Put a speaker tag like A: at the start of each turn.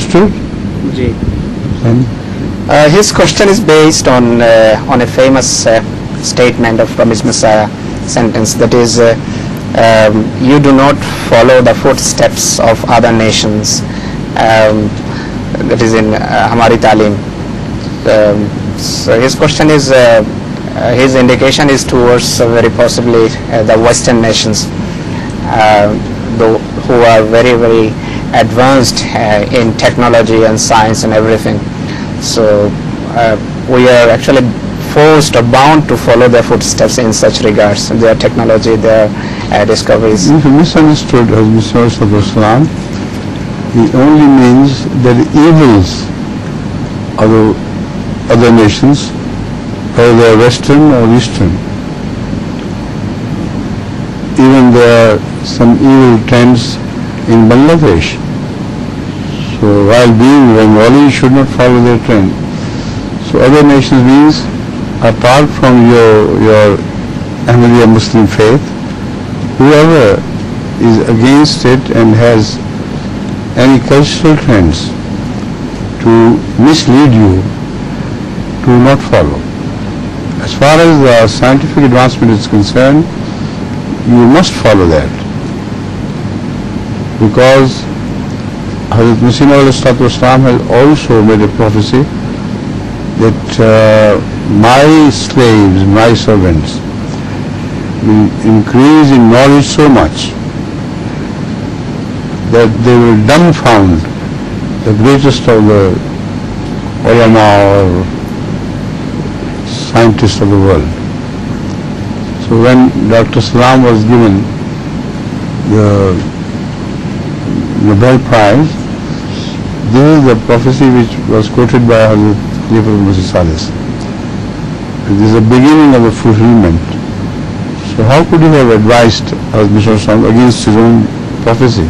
A: understood?
B: Ji.
C: His question is based on a famous statement of Promised Messiah sentence, that is, you do not follow the footsteps of other nations. That is in Hamari Talim. So his question is, his indication is towards very possibly the Western nations, who are very, very advanced in technology and science and everything. So we are actually forced or bound to follow their footsteps in such regards, their technology, their discoveries.
A: If you misunderstood as Islam, it only means that the evils of other nations, whether they are Western or Eastern, even there are some evil trends in Bangladesh. So while being Bengali, you should not follow their trend. So other nations means, apart from your Ahmediyya Muslim faith, whoever is against it and has any cultural trends to mislead you, do not follow. As far as the scientific advancement is concerned, you must follow that, because Hazrat Muslim has also made a prophecy that my slaves, my servants will increase in knowledge so much that they will dumbfound the greatest of the ulama or scientists of the world. So when Dr. Salam was given the Nobel Prize, this is the prophecy which was quoted by Hazrat Khalifa. This is the beginning of the fulfillment. So how could he have advised Hazrat against his own prophecy?